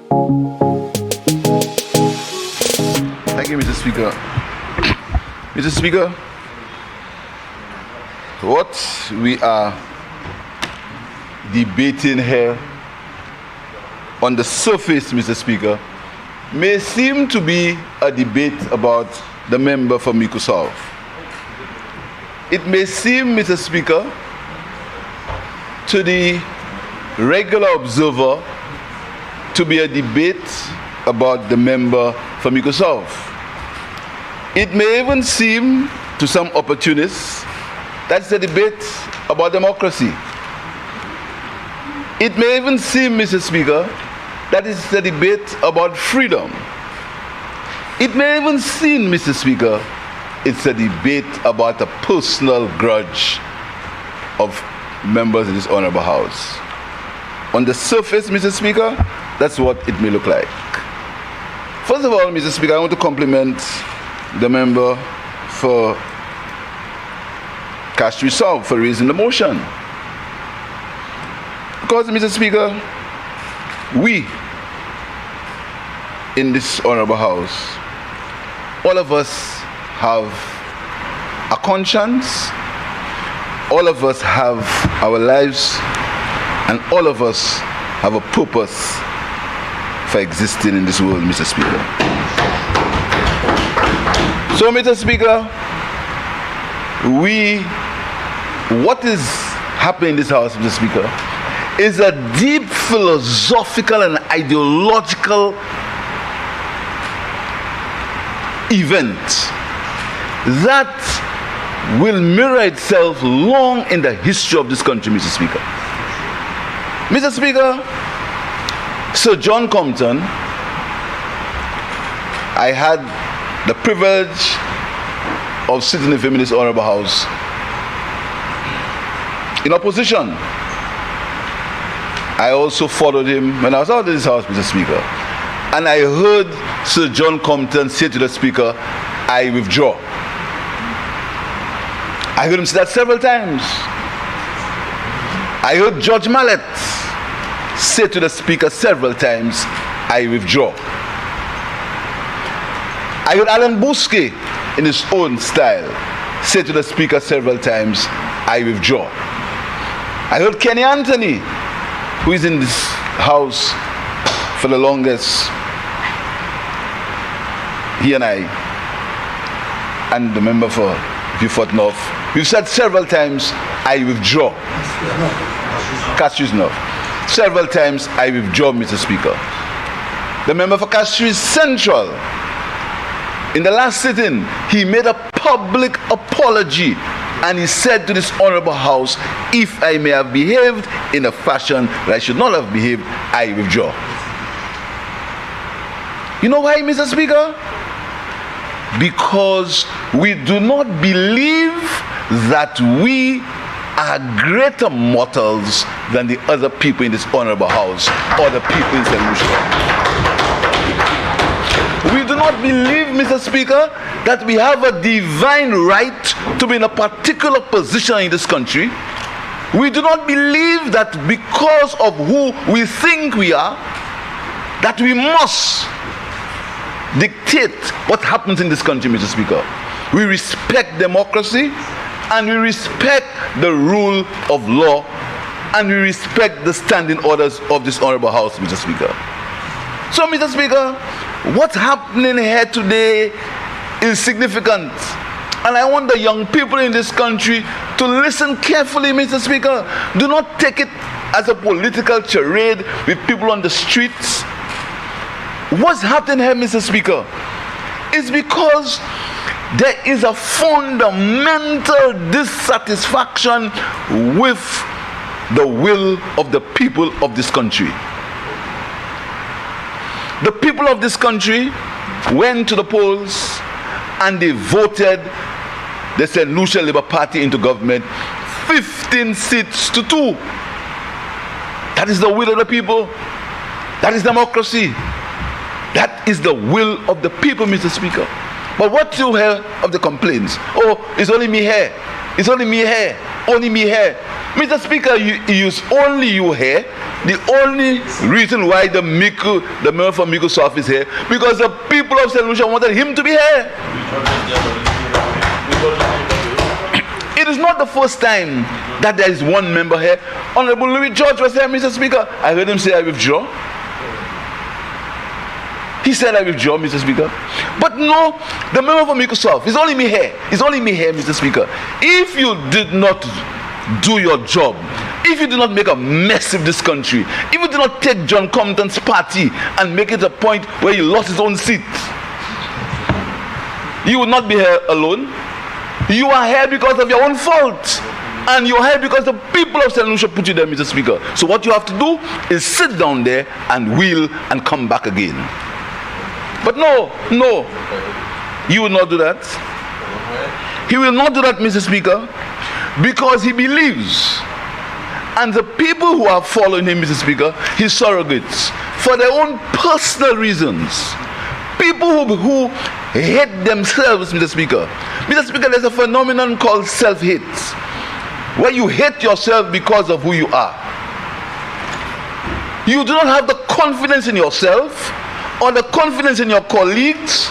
Thank you, Mr. Speaker. Mr. Speaker, what we are debating here on the surface, Mr. Speaker, may seem to be a debate about the member for Micoud South. It may seem, Mr. Speaker, to the regular observer to be a debate about the member for Micoud South. It may even seem to some opportunists that's a debate about democracy. It may even seem, Mr. Speaker, that it's a debate about freedom. It may even seem, Mr. Speaker, it's a debate about a personal grudge of members in this honorable house. On the surface, Mr. Speaker, that's what it may look like. First of all, Mr. Speaker, I want to compliment the member for Micoud South for raising the motion. Because, Mr. Speaker, we in this honorable house, all of us have a conscience, all of us have our lives, and all of us have a purpose for existing in this world, Mr. Speaker. So, Mr. Speaker, what is happening in this house, Mr. Speaker, is a deep philosophical and ideological event that will mirror itself long in the history of this country, Mr. Speaker. Mr. Speaker, Sir John Compton, I had the privilege of sitting with him in this honorable house in opposition. I also followed him when I was out of this house, Mr. Speaker. And I heard Sir John Compton say to the Speaker, I withdraw. I heard him say that several times. I heard Judge Mallet say to the Speaker several times, I withdraw. I heard Alan Bousquet, in his own style, say to the Speaker several times, I withdraw. I heard Kenny Anthony, who is in this house for the longest, he and I, and the member for Beaufort North, we've said several times, I withdraw. Micoud North. Several times, I withdraw, Mr. Speaker. The member for Micoud Central, in the last sitting, he made a public apology and he said to this honorable house, if I may have behaved in a fashion that I should not have behaved, I withdraw. You know why, Mr. Speaker? Because we do not believe that we are greater mortals than the other people in this honorable house or the people in St. Lucia. We do not believe, Mr. Speaker, that we have a divine right to be in a particular position in this country. We do not believe that because of who we think we are, that we must dictate what happens in this country, Mr. Speaker. We respect democracy, and we respect the rule of law, and we respect the standing orders of this honorable house, Mr. Speaker. So, Mr. Speaker, what's happening here today is significant. And I want the young people in this country to listen carefully, Mr. Speaker. Do not take it as a political charade with people on the streets. What's happening here, Mr. Speaker, is because there is a fundamental dissatisfaction with the will of the people of this country. The people of this country went to the polls and they voted the St. Lucia Labour Party into government 15 seats to 2. That is the will of the people. That is democracy. That is the will of the people, Mr. Speaker. But what you hear of the complaints? Oh, it's only me here. It's only me here. Only me here. Mr. Speaker, you use only you here The only reason why the member for Micoud South is here, because the people of St. Lucia wanted him to be here. It is not the first time that there is one member here. Honorable Louis George was here, Mr. Speaker. I heard him say, I withdraw. He said, I withdraw, Mr. Speaker. But no, the member for Micoud South, it's only me here. It's only me here, Mr. Speaker. If you did not do your job, if you did not make a mess of this country, if you did not take John Compton's party and make it a point where he lost his own seat, you would not be here alone. You are here because of your own fault. And you are here because the people of St. Lucia put you there, Mr. Speaker. So what you have to do is sit down there and wheel and come back again. But no, you will not do that. He will not do that, Mr. Speaker, because he believes, and the people who are following him, Mr. Speaker, his surrogates, for their own personal reasons. People who hate themselves, Mr. Speaker. Mr. Speaker, there's a phenomenon called self-hate, where you hate yourself because of who you are. You do not have the confidence in yourself or the confidence in your colleagues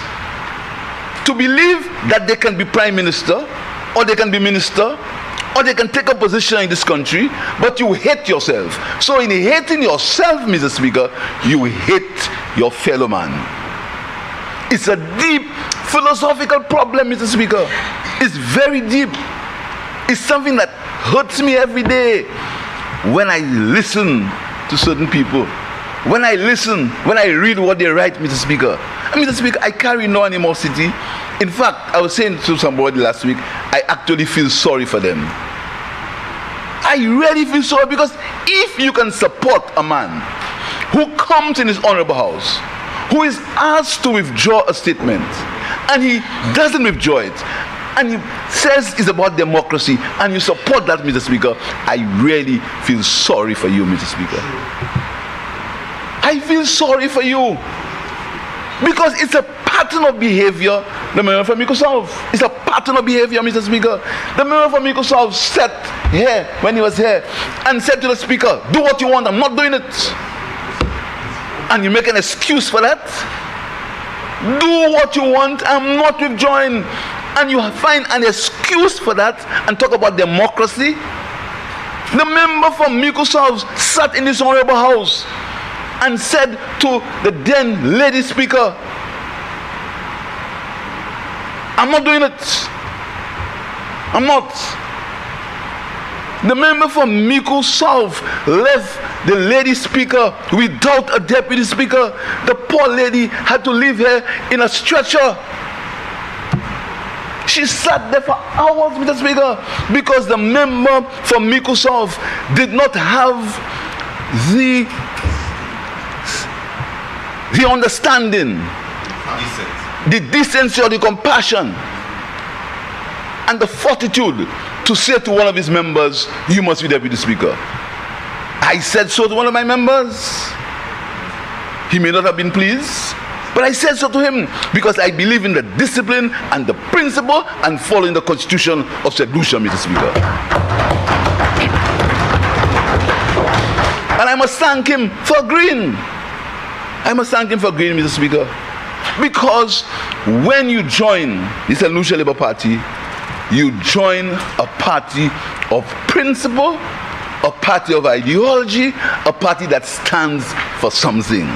to believe that they can be prime minister, or they can be minister, or they can take a position in this country, but you hate yourself. So in hating yourself, Mr. Speaker, you hate your fellow man. It's a deep philosophical problem, Mr. Speaker. It's very deep. It's something that hurts me every day when I listen to certain people. When I read what they write, Mr. Speaker. And Mr. Speaker, I carry no animosity. In fact, I was saying to somebody last week, I actually feel sorry for them. I really feel sorry, because if you can support a man who comes in his honorable house, who is asked to withdraw a statement, and he doesn't withdraw it, and he says it's about democracy, and you support that, Mr. Speaker, I really feel sorry for you, Mr. Speaker. I feel sorry for you, because it's a pattern of behavior. The member for Micoud South, it's a pattern of behavior, Mr. Speaker. The member for Micoud South sat here when he was here and said to the Speaker, do what you want, I'm not doing it. And you make an excuse for that. Do what you want, I'm not withdrawing. And you find an excuse for that and talk about democracy. The member from Micoud South sat in this honorable house and said to the then lady Speaker, I'm not doing it. I'm not. The member from Micoud South left the lady Speaker without a deputy Speaker. The poor lady had to leave here in a stretcher. She sat there for hours, Mr. Speaker, because the member from Micoud South did not have the understanding, the decency or the compassion and the fortitude to say to one of his members, you must be deputy speaker. I said so to one of my members. He may not have been pleased, but I said so to him because I believe in the discipline and the principle and following the constitution of St. Lucia, Mr. Speaker. And I must thank him for agreeing. I must thank him for agreeing, Mr. Speaker. Because when you join the St. Lucia Labour Party, you join a party of principle, a party of ideology, a party that stands for something.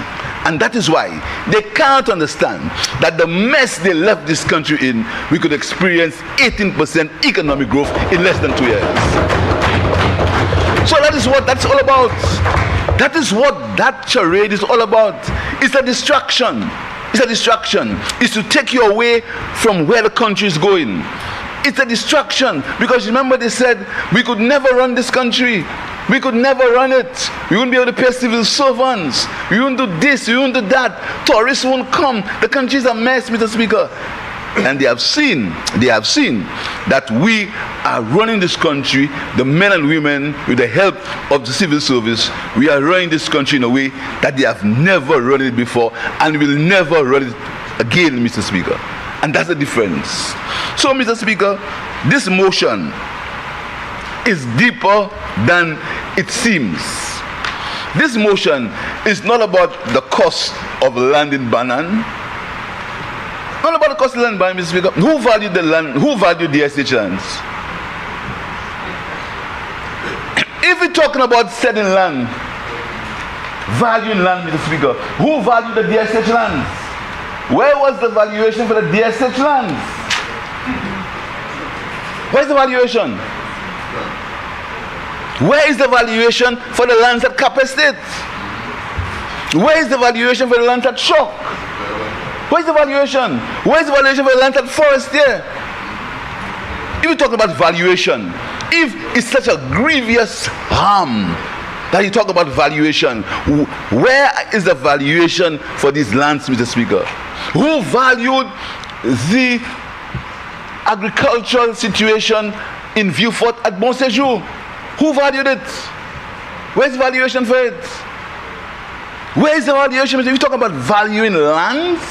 And that is why they can't understand that the mess they left this country in, we could experience 18% economic growth in less than 2 years. So that is what that's all about. That is what that charade is all about. It's a distraction. It's a distraction. It's to take you away from where the country is going. It's a distraction because remember they said we could never run this country. We could never run it. We wouldn't be able to pay civil servants. We wouldn't do this. We wouldn't do that. Tourists won't come. The country is a mess, Mr. Speaker. And they have seen that we are running this country, the men and women, with the help of the civil service. We are running this country in a way that they have never run it before and will never run it again, Mr. Speaker. And that's the difference. So, Mr. Speaker, this motion is deeper than it seems. This motion is not about the cost of land in Banan. Not about the cost of land, Mr. Speaker. Who valued the land? Who valued the estate lands? If we're talking about selling land, valuing land, Mr. Speaker, who valued the estate lands? Where was the valuation for the estate lands? Where's the valuation? Where is the valuation for the lands at Cap Estate? Where is the valuation for the lands at Shock? Where's the valuation? Where's the valuation for the lands at Forestier? If you talk about valuation, if it's such a grievous harm that you talk about valuation, where is the valuation for these lands, Mr. Speaker? Who valued the agricultural situation in Vieux-Fort at Bon Séjour? Who valued it? Where's the valuation for it? Where is the valuation? If you talk about valuing lands,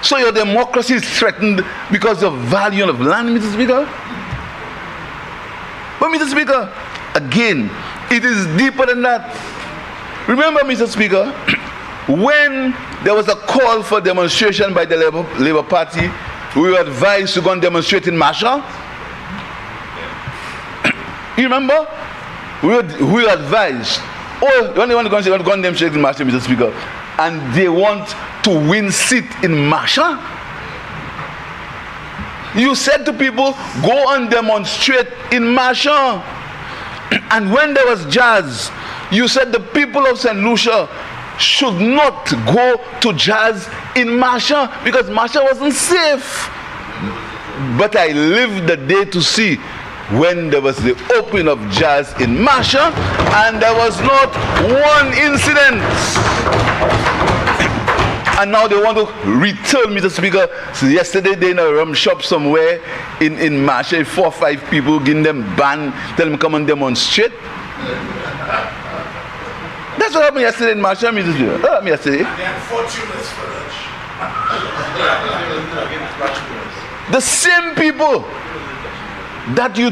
so your democracy is threatened because of value of land, Mr. Speaker? But Mr. Speaker, again, it is deeper than that. Remember, Mr. Speaker, when there was a call for demonstration by the Labour Party, we were advised to go and demonstrate in Masha. You remember? We were advised. Oh, when they want to go and demonstrate in Masha, Mr. Speaker, and they want to win seat in Masha. You said to people, go and demonstrate in Masha. And when there was jazz, you said the people of St. Lucia should not go to jazz in Masha because Masha wasn't safe. But I lived the day to see when there was the opening of jazz in Masha and there was not one incident. And now they want to return, Mr. Speaker. So yesterday they in a rum shop somewhere in Masha, 4 or 5 people giving them ban, tell them come and demonstrate. That's what happened yesterday in Masha, Mr. Speaker. What happened yesterday? They had fortunes for lunch. The same people that you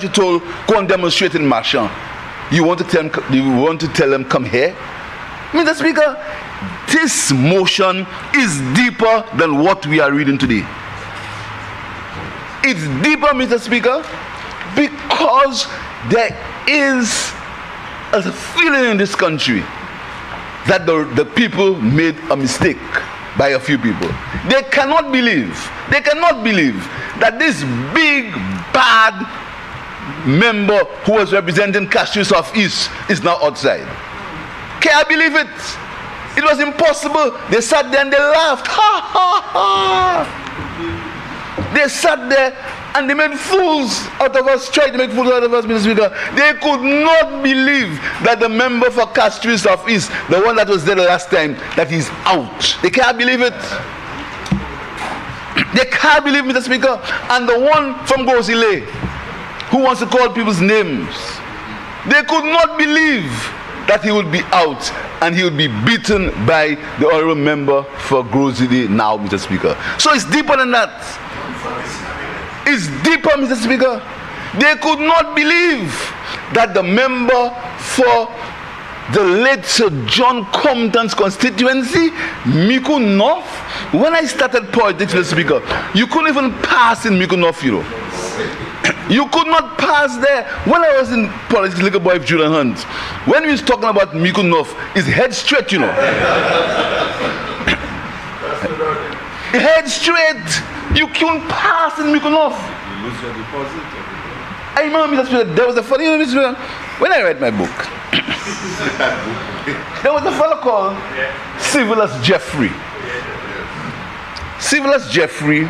told, go and demonstrate in Masha. You want to tell them come here? Mr. Speaker, this motion is deeper than what we are reading today. It's deeper, Mr. Speaker, because there is a feeling in this country that the people made a mistake by a few people. They cannot believe that this big, bad member who was representing Micoud South East is now outside. Can I believe it? It was impossible. They sat there and they laughed. Ha ha ha. They sat there and they made fools out of us, tried to make fools out of us, Mr. Speaker. They could not believe that the member for Micoud South East, the one that was there the last time, that he's out. They can't believe it. They can't believe, Mr. Speaker. And the one from Gozile, who wants to call people's names, they could not believe that he would be out and he would be beaten by the honorable member for Gozile now, Mr. Speaker. So it's deeper than that. It's deeper, Mr. Speaker. They could not believe that the member for the late Sir John Compton's constituency, Micoud North, when I started politics, Mr. Speaker, you couldn't even pass in Micoud North, you know. You could not pass there. When I was in politics, little boy of Julian Hunt, when we was talking about Micoud North, his head straight, you know. Head straight. You couldn't pass in Micoud North. You lose your deposit. I remember, Mr. Speaker, there was a funny, Mr. Speaker, when I read my book, there was a fellow called Civilus Jeffrey. Civilus Jeffrey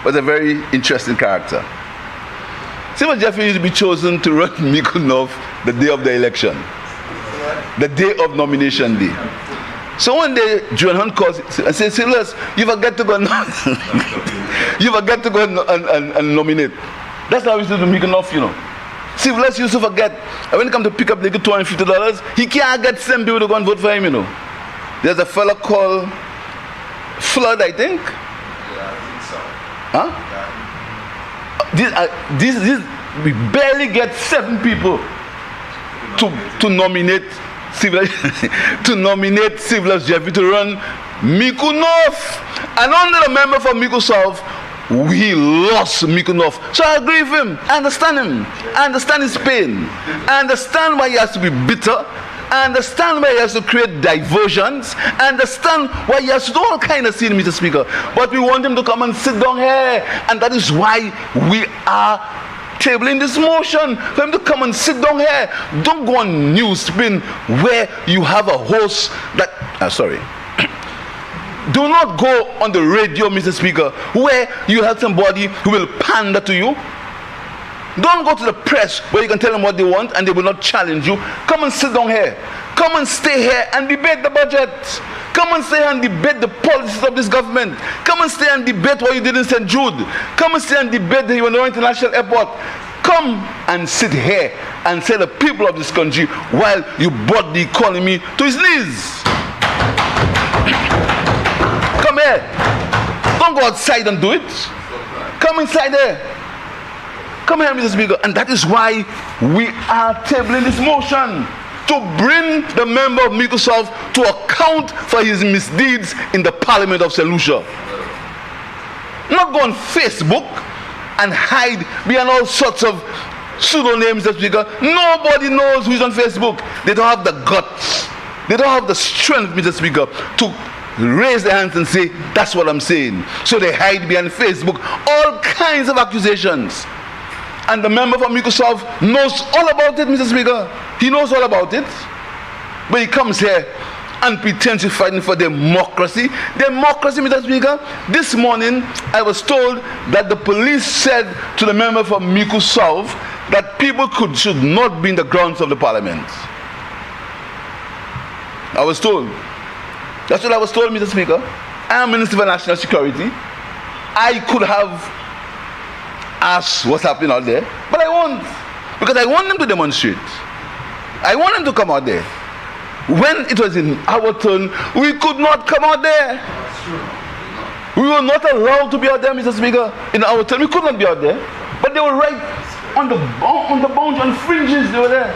was a very interesting character. Civilus Jeffrey used to be chosen to run Micoud North the day of the election, the day of nomination day. So one day, Julian Hunt calls and says, Civilus, you forget to go and nominate. That's how we used to do Micoud North, you know. Civilus used to forget. And when he come to pick up the $250, he can't get some people to go and vote for him, you know. There's a fella called Flood, I think. Yeah, I think so. Huh? We barely get 7 people to nominate civil to nominate Civil Jeffrey to run Micoud North, and under the member for Micoud South, he lost Micoud North. So I agree with him. I understand him. I understand his pain. I understand why he has to be bitter. I understand why he has to create diversions. I understand why he has to do all kinds of things, Mr. Speaker. But we want him to come and sit down here, and that is why we are tabling this motion for him to come and sit down here. Don't go on Newsspin where you have a host that do not go on the radio, Mr. Speaker, where you have somebody who will pander to you. Don't go to the press where you can tell them what they want and they will not challenge you. Come and sit down here. Come and stay here and debate the budget. Come and stay and debate the policies of this government. Come and stay and debate what you did in St. Jude. Come and stay and debate the Ivanhoe International Airport. Come and sit here and say the people of this country while you brought the economy to its knees. Come here. Don't go outside and do it. Come inside there. Come here, Mr. Speaker. And that is why we are tabling this motion, to bring the member of Micoud South to account for his misdeeds in the Parliament of St. Lucia. Not go on Facebook and hide behind all sorts of pseudonyms, Mr. Speaker. Nobody knows who's on Facebook. They don't have the guts. They don't have the strength, Mr. Speaker, to raise their hands and say, that's what I'm saying. So they hide behind Facebook all kinds of accusations. And the member from Micoud South knows all about it, Mr. Speaker. He knows all about it. But he comes here and pretends he's fighting for democracy. Democracy, Mr. Speaker. This morning, I was told that the police said to the member from Micoud South that people should not be in the grounds of the Parliament. I was told. That's what I was told, Mr. Speaker. I am Minister for National Security. I could have asked what's happening out there, but I won't, because I want them to demonstrate. I want them to come out there. When it was in our turn, we could not come out there. We were not allowed to be out there, Mr. Speaker. In our turn, we could not be out there. But they were right on the boundary, on fringes, they were there.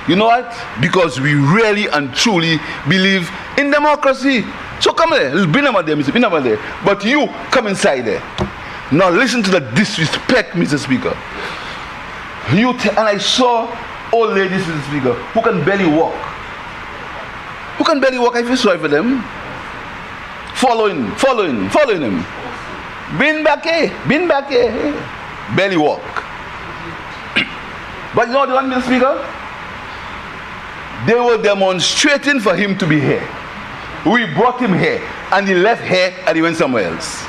You know what? Because we really and truly believe in democracy. So come there. Bring them out there, Mr. Bring them out there. But you come inside there. Now listen to the disrespect, Mr. Speaker. And I saw old ladies, Mr. Speaker, who can barely walk. Who can barely walk. I feel sorry for them. Following him. Been back here. Barely walk. But you know what, Mr. Speaker? They were demonstrating for him to be here. We brought him here, and he left here and he went somewhere else.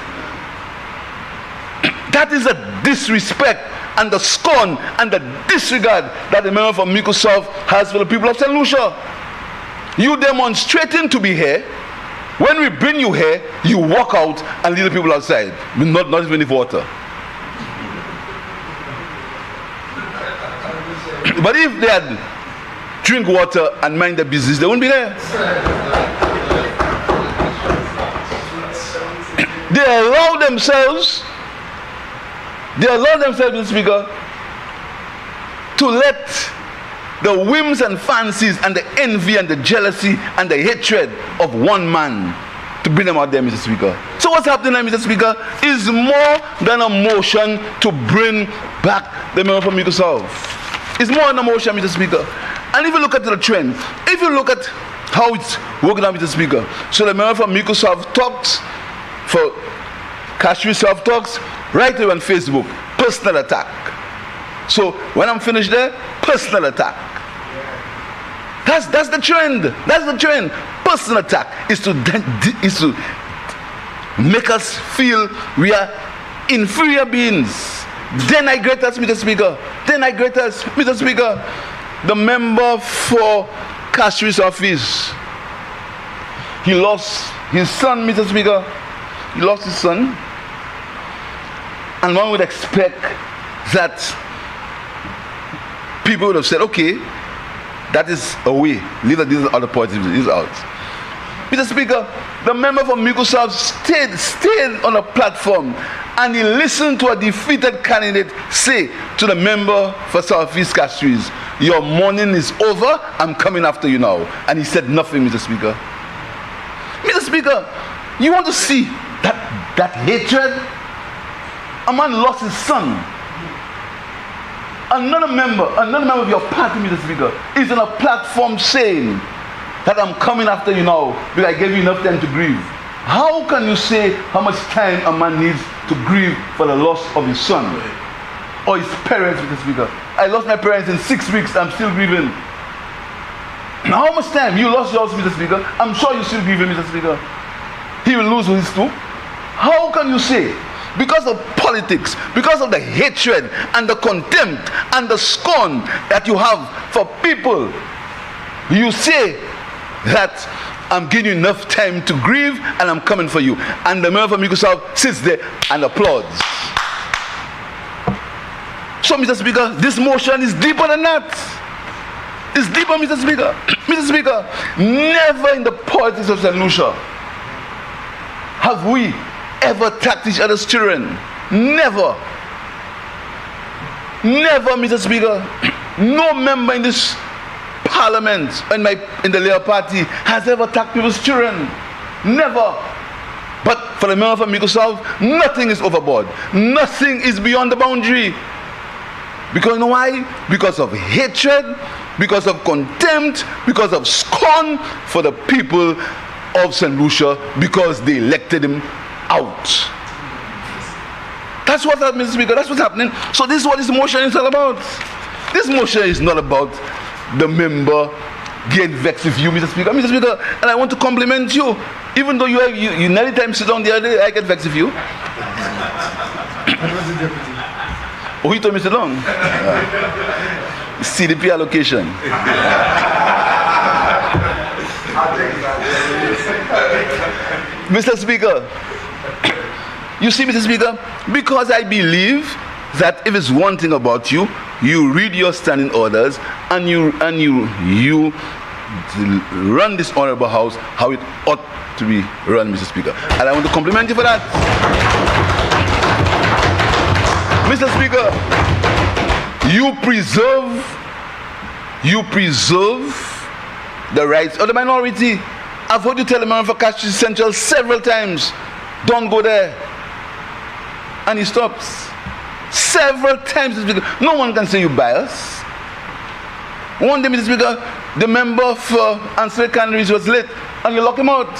That is the disrespect and the scorn and the disregard that the member from Micoud South has for the people of St. Lucia. You demonstrating to be here. When we bring you here, you walk out and leave the people outside. Not even with water. But if they had drink water and mind their business, they wouldn't be there. They allow themselves, Mr. Speaker, to let the whims and fancies and the envy and the jealousy and the hatred of one man to bring them out there, Mr. Speaker. So what's happening now, Mr. Speaker, is more than a motion to bring back the member from Micoud South. It's more than a motion, Mr. Speaker. And if you look at the trend, if you look at how it's working out, Mr. Speaker, so the member from Micoud South talks, for Kashmir South talks, right away on Facebook, personal attack. So when I'm finished there, personal attack. That's the trend. That's the trend. Personal attack is to make us feel we are inferior beings. Denigrate us, Mr. Speaker. Denigrate us, Mr. Speaker. The member for Kashmir's office, he lost his son, Mr. Speaker. He lost his son. And one would expect that people would have said, okay, that is away. Leave these other positives. These out. Mr. Speaker, the member from Micoud South stayed on a platform and he listened to a defeated candidate say to the member for Southeast Castries, Your mourning is over. I'm coming after you now. And he said nothing, Mr. Speaker. Mr. Speaker, you want to see that hatred? A man lost his son. Another member of your party, Mr. Speaker, is on a platform saying that I'm coming after you now because I gave you enough time to grieve. How can you say how much time a man needs to grieve for the loss of his son or his parents, Mr. Speaker? I lost my parents in 6 weeks. I'm still grieving. Now, how much time? You lost yours, Mr. Speaker. I'm sure you're still grieving, Mr. Speaker. He will lose his too. How can you say, because of politics, because of the hatred and the contempt and the scorn that you have for people, you say that I'm giving you enough time to grieve and I'm coming for you? And the member from Micoud South sits there and applauds. So, Mr. Speaker, this motion is deeper than that. It's deeper, Mr. Speaker. Mr. Speaker, never in the politics of St. Lucia have we ever attacked each other's children. Never. Never, Mr. Speaker. No member in this parliament in the Labour Party has ever attacked people's children. Never. But for the member from Micoud South, nothing is overboard. Nothing is beyond the boundary. Because you know why? Because of hatred, because of contempt, because of scorn for the people of St. Lucia, because they elected him out. That's what's happening, Mr. Speaker. That's what's happening. So this is what this motion is all about. This motion is not about the member getting vexed with you, Mr. Speaker. Mr. Speaker, and I want to compliment you. Even though you nearly time sit down the other day, I get vexed with you. Oh, he told me sit down. CDP allocation. Mr. Speaker, you see, Mr. Speaker, because I believe that if it's one thing about you, you read your standing orders and you run this honorable house how it ought to be run, Mr. Speaker. And I want to compliment you for that. Mr. Speaker, you preserve the rights of the minority. I've heard you tell the man for Castro Central several times, don't go there. And he stops. Several times, Mr. Speaker. No one can say you bias. One day, Mr. Speaker, the member for Ansel Canaries was late and you lock him out.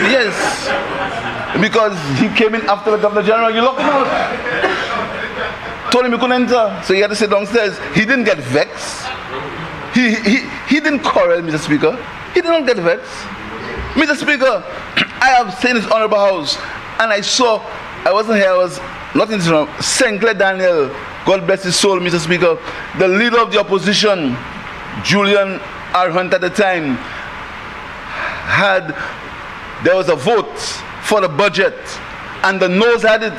Yes. Because he came in after the Governor General, you locked him out. Told him he couldn't enter, so he had to sit downstairs. He didn't get vexed. He didn't quarrel, Mr. Speaker. He did not get vexed. Mr. Speaker, I have seen this honorable house, and I wasn't here, I was not in this room. St. Clair Daniel, God bless his soul, Mr. Speaker, the leader of the opposition, Julian R. Hunt at the time, there was a vote for the budget, and the noes had it.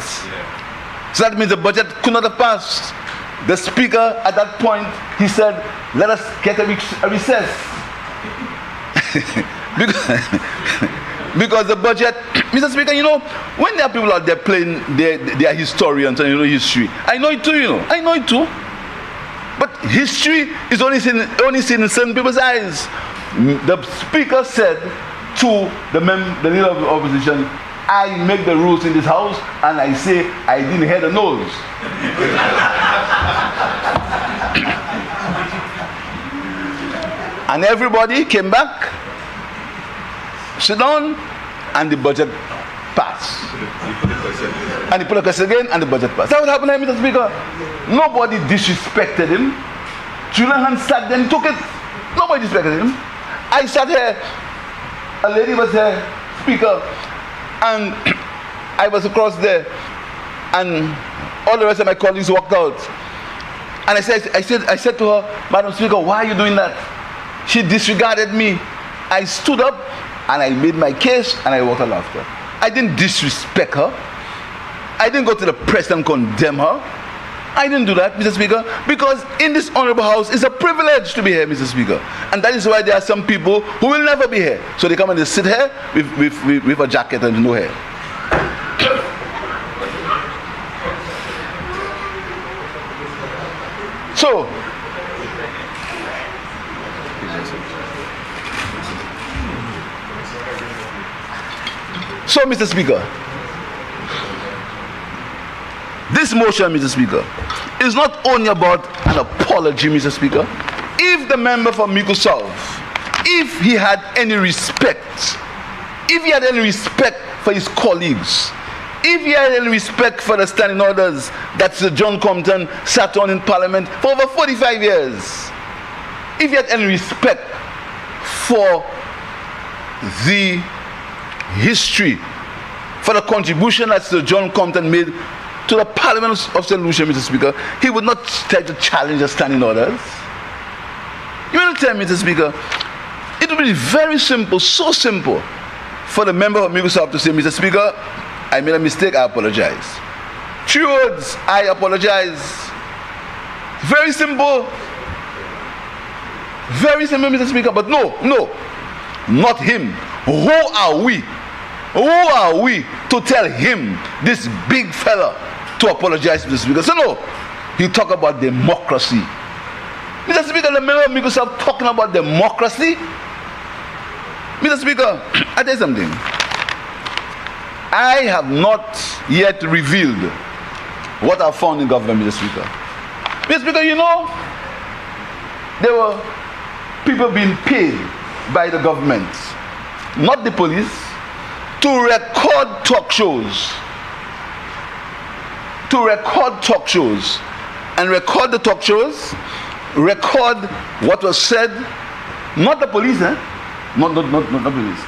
So that means the budget could not have passed. The speaker at that point, he said, let us get a recess. Because the budget, Mr. Speaker, you know, when there are people out there playing, they are historians and you know history. I know it too, you know. I know it too. But history is only seen in certain people's eyes. The speaker said to the leader of the opposition, I make the rules in this house and I say I didn't hear the no's. And everybody came back, sit down, and the budget passed. And he put a question again, and the budget passed. That's what happened here, Mr. Speaker. Nobody disrespected him. Julian Hunt sat there and took it. Nobody disrespected him. I sat here, a lady was here, Speaker, and I was across there, and all the rest of my colleagues walked out. And I said to her, Madam Speaker, why are you doing that? She disregarded me. I stood up and I made my case and I walked out after. I didn't disrespect her. I didn't go to the press and condemn her. I didn't do that, Mr. Speaker, because in this honorable house it's a privilege to be here, Mr. Speaker. And that is why there are some people who will never be here. So they come and they sit here with a jacket and no hair. So, Mr. Speaker, this motion, Mr. Speaker, is not only about an apology, Mr. Speaker. If the member from Micoud South, if he had any respect for his colleagues, if he had any respect for the standing orders that Sir John Compton sat on in Parliament for over 45 years, if he had any respect for the history, for the contribution that Sir John Compton made to the Parliament of St. Lucia, Mr. Speaker, he would not try to challenge the standing orders. You want to tell me, Mr. Speaker, it would be very simple, so simple, for the member of Micoud South to say, Mr. Speaker, I made a mistake, I apologize. 3 words, I apologize. Very simple. Very simple, Mr. Speaker, but no, not him. Who are we? Who are we to tell him, this big fella, to apologize to the Speaker? So no, he talk about democracy. Mr. Speaker, the member of Micoud South talking about democracy? Mr. Speaker, I tell you something. I have not yet revealed what I found in government, Mr. Speaker. Mr. Speaker, you know, there were people being paid by the government, not the police, to record talk shows. And record the talk shows, record what was said, not the police, not police.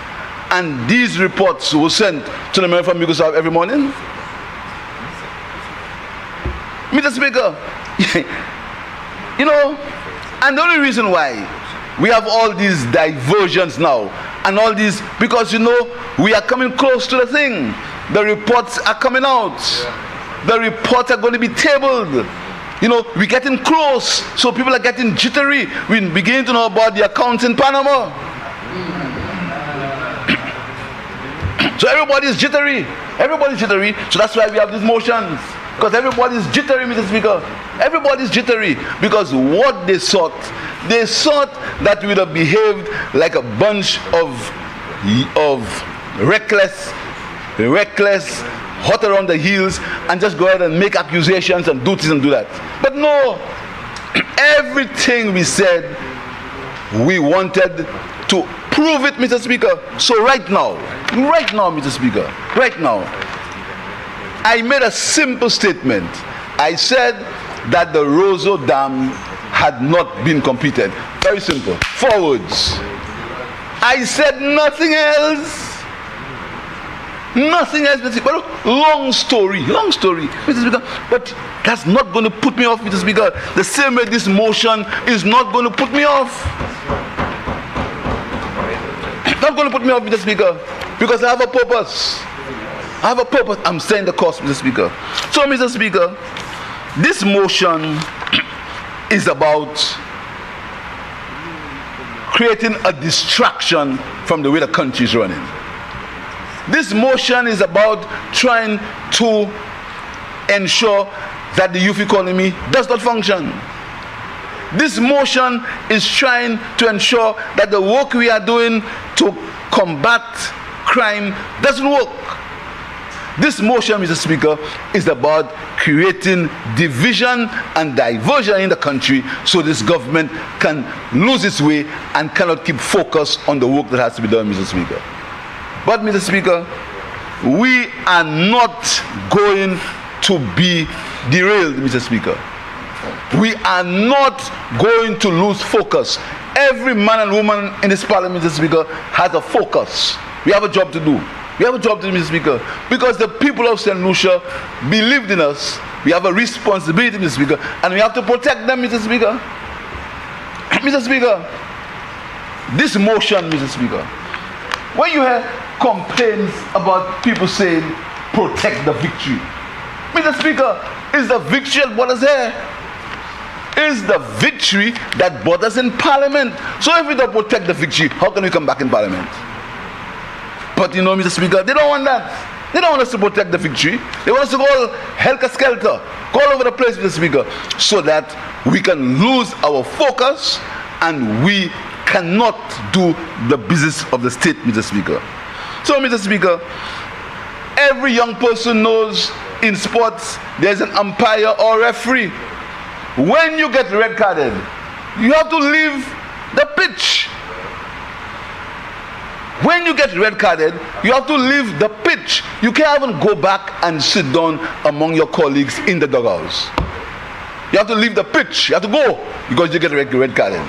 And these reports were sent to the member from Micoud South every morning. Mr. Speaker, you know, and the only reason why we have all these diversions now, and all these, because you know, we are coming close to the thing. The reports are coming out. The reports are going to be tabled. You know, we're getting close, so people are getting jittery. We begin to know about the accounts in Panama. So everybody is jittery. So that's why we have these motions. Because everybody is jittery, Mr. Speaker. Everybody is jittery. Because what they thought that we would have behaved like a bunch of reckless, hot around the heels, and just go ahead and make accusations and do this and do that. But no, everything we said, we wanted to prove it, Mr. Speaker. So right now, Mr. Speaker, right now, I made a simple statement. I said that the Roseau Dam had not been completed. Very simple. 4 words. I said nothing else. Nothing else, Mr. Speaker. Long story, Mr. Speaker. But that's not going to put me off, Mr. Speaker. The same way this motion is not going to put me off. Not going to put me off, Mr. Speaker, because I have a purpose. I'm saying the course, Mr. Speaker. So, Mr. Speaker, this motion is about creating a distraction from the way the country is running. This motion is about trying to ensure that the youth economy does not function. This motion is trying to ensure that the work we are doing to combat crime doesn't work. This motion, Mr. Speaker, is about creating division and diversion in the country so this government can lose its way and cannot keep focus on the work that has to be done, Mr. Speaker. But, Mr. Speaker, we are not going to be derailed, Mr. Speaker. We are not going to lose focus. Every man and woman in this parliament, Mr. Speaker, has a focus. We have a job to do. Mr. Speaker, because the people of St. Lucia believed in us. We have a responsibility, Mr. Speaker, and we have to protect them, Mr. Speaker. Mr. Speaker, this motion, Mr. Speaker, when you hear complaints about people saying, protect the victory, Mr. Speaker, is the victory that brought us here? Is the victory that brought us in Parliament? So if we don't protect the victory, how can we come back in Parliament? But you know, Mr. Speaker, they don't want that. They don't want us to protect the fig tree. They want us to go all helter-skelter, go all over the place, Mr. Speaker, so that we can lose our focus and we cannot do the business of the state, Mr. Speaker. So, Mr. Speaker, every young person knows in sports there's an umpire or referee. When you get red carded, you have to leave the pitch. When you get red carded, you have to leave the pitch. You can't even go back and sit down among your colleagues in the dugouts. You have to leave the pitch. You have to go because you get red carded.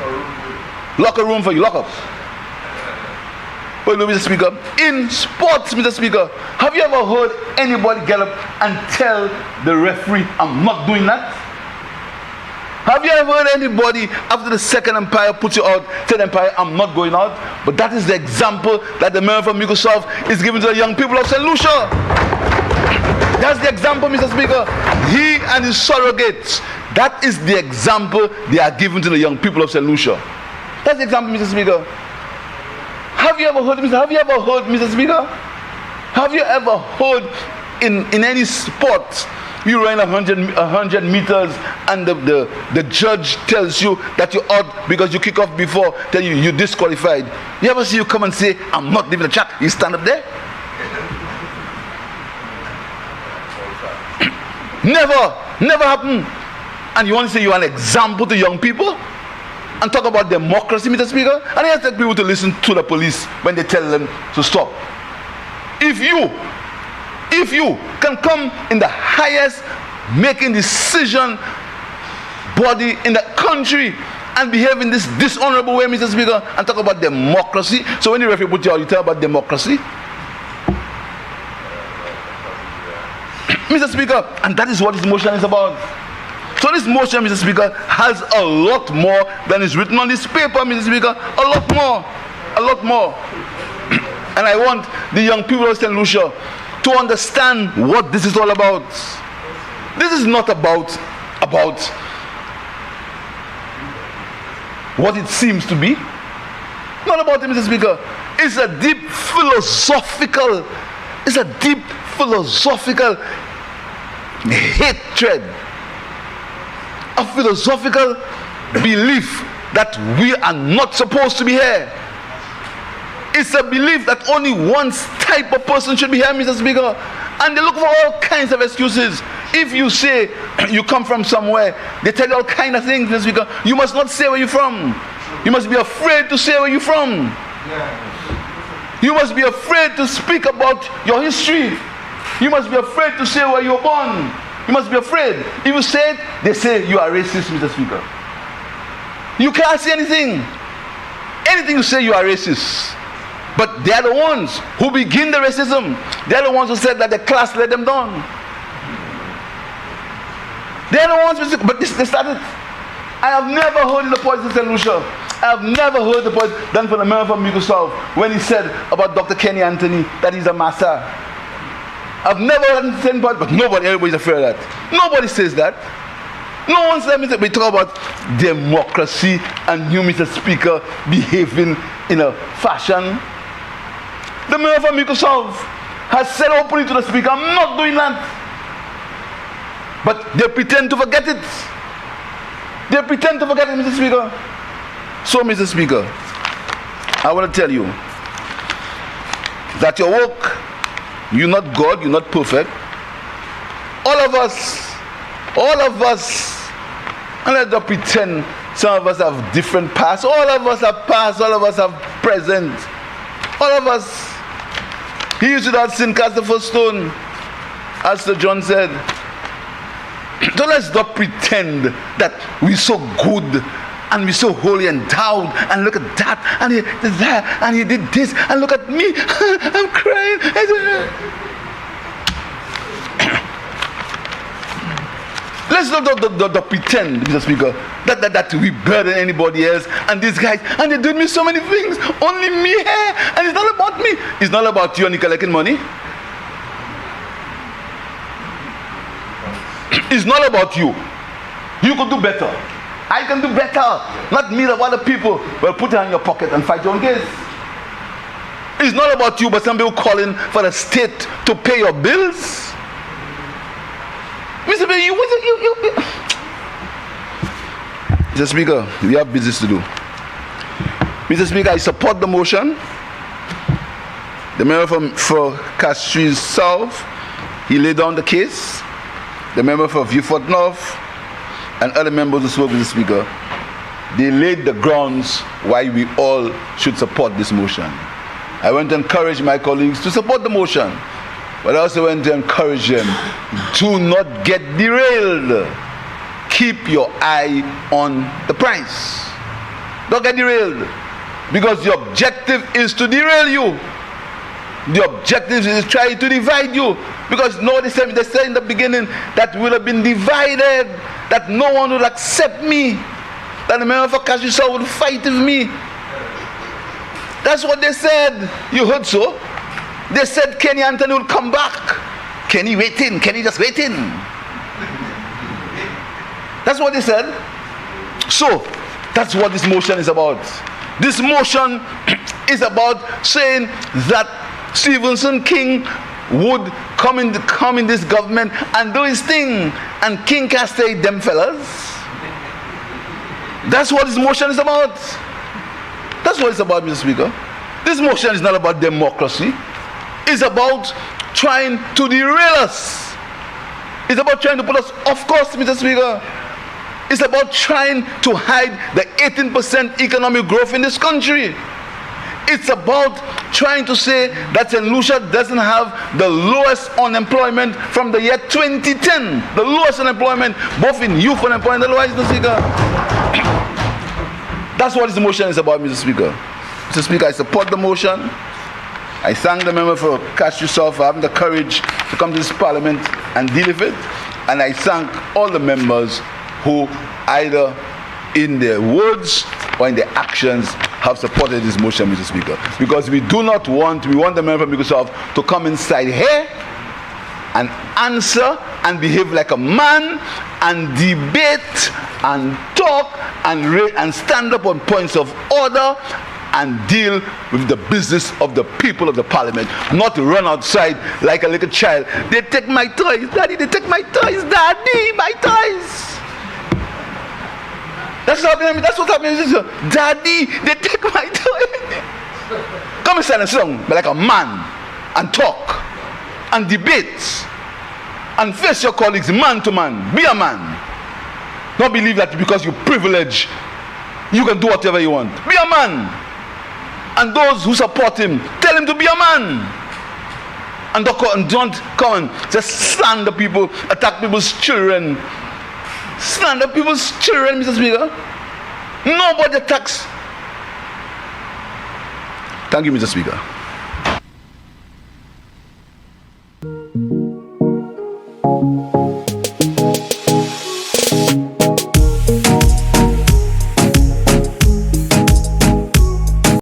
Locker room for you, lock up. But Mr. Speaker, in sports, Mr. Speaker, have you ever heard anybody get up and tell the referee, I'm not doing that? Have you ever heard anybody, after the second umpire puts you out, tell the umpire, I'm not going out? But that is the example that the mayor from Micoud South is giving to the young people of St. Lucia. That's the example, Mr. Speaker. He and his surrogates, that is the example they are giving to the young people of St. Lucia. That's the example, Mr. Speaker. Have you ever heard, Mr. Speaker? Have you ever heard in any sport, you run 100 meters and the judge tells you that you're out because you kick off before, tell you you're disqualified. You ever see you come and say, I'm not leaving the track? You stand up there? Never happen. And you want to say you're an example to young people? And talk about democracy, Mr. Speaker? And I expect people to listen to the police when they tell them to stop. If you can come in the highest making decision body in the country and behave in this dishonorable way, Mr. Speaker, and talk about democracy. So when the referee put you out, you tell about democracy. Mr. Speaker, and that is what this motion is about. So this motion, Mr. Speaker, has a lot more than is written on this paper, Mr. Speaker. A lot more. And I want the young people of St. Lucia to understand what this is all about. This is not about what it seems to be. Not about it, Mr. Speaker. It's a deep philosophical hatred, a philosophical belief that we are not supposed to be here. It's a belief that only one type of person should be here, Mr. Speaker. And they look for all kinds of excuses. If you say you come from somewhere, they tell you all kinds of things, Mr. Speaker. You must not say where you're from. You must be afraid to say where you're from. You must be afraid to speak about your history. You must be afraid to say where you're born. You must be afraid. If you say it, they say you are racist, Mr. Speaker. You can't say anything. Anything you say, you are racist. But they are the ones who begin the racism. They are the ones who said that the class let them down. They are the ones, but they started. I have never heard in the politics of St. Lucia. I have never heard the point done from the mayor from Micoud South when he said about Dr. Kenny Anthony that he's a master. I've never heard him say that, but everybody's afraid of that. Nobody says that. No one says that. We talk about democracy and you, Mr. Speaker, behaving in a fashion. The mayor from Micoud South has said openly to the Speaker, I'm not doing that. But they pretend to forget it. They pretend to forget it, Mr. Speaker. So, Mr. Speaker, I want to tell you that your work, you're not God, you're not perfect. All of us, and let's not pretend some of us have different past. All of us have past, all of us have present. All of us. He used without sin cast the first stone, as Sir John said. So let's not pretend that we're so good and we're so holy endowed, and look at that, and he did that, and he did this, and look at me, I'm crying. Let's not pretend, Mr. Speaker, that we better than anybody else, and these guys, and they did me so many things, only me here, and it's not about me, it's not about you and you collecting money. It's not about you. You could do better. I can do better. Not me, of other people. Well, put it in your pocket and fight your own case. It's not about you, but some people calling for the state to pay your bills. Mr. Speaker, Mr. Speaker, we have business to do. Mr. Speaker, I support the motion. The member for Micoud South, he laid down the case. The member for Vieux-Fort North and other members who spoke with the Speaker, they laid the grounds why we all should support this motion. I want to encourage my colleagues to support the motion, but I also want to encourage them, do not get derailed. Keep your eye on the price. Don't get derailed, because the objective is to derail you. The objective is to try to divide you, because no, they said in the beginning that we will have been divided, that no one would accept me, that the member for Micoud South would fight with me. That's what they said. You heard so? They said Kenny Anthony will come back. Kenny waiting. Kenny just waiting. That's what they said. So that's what this motion is about. This motion is about saying that Stevenson King would come in this government and do his thing, and King can't stay them fellas. That's what this motion is about. That's what it's about, Mr. Speaker. This motion is not about democracy. It's about trying to derail us. It's about trying to put us off course, Mr. Speaker. It's about trying to hide the 18% economic growth in this country. It's about trying to say that St. Lucia doesn't have the lowest unemployment from the year 2010. The lowest unemployment, both in youth unemployment and otherwise, Mr. Speaker. That's what this motion is about, Mr. Speaker. Mr. Speaker, I support the motion. I thank the member for Micoud South for having the courage to come to this parliament and deal with it. And I thank all the members who either in their words or in their actions have supported this motion, Mr. Speaker. Because we want the member from Micoud South to come inside here and answer and behave like a man and debate and talk and stand up on points of order and deal with the business of the people of the parliament, not to run outside like a little child. They take my toys, Daddy, they take my toys, Daddy, my toys. That's what's happening. Daddy, they take my toys. Come inside and sing like a man and talk and debate and face your colleagues man to man. Be a man. Don't believe that because you're privileged you can do whatever you want. Be a man. And those who support him, tell him to be a man. And don't come and just slander people, attack people's children. Slander people's children, Mr. Speaker. Nobody attacks. Thank you, Mr. Speaker.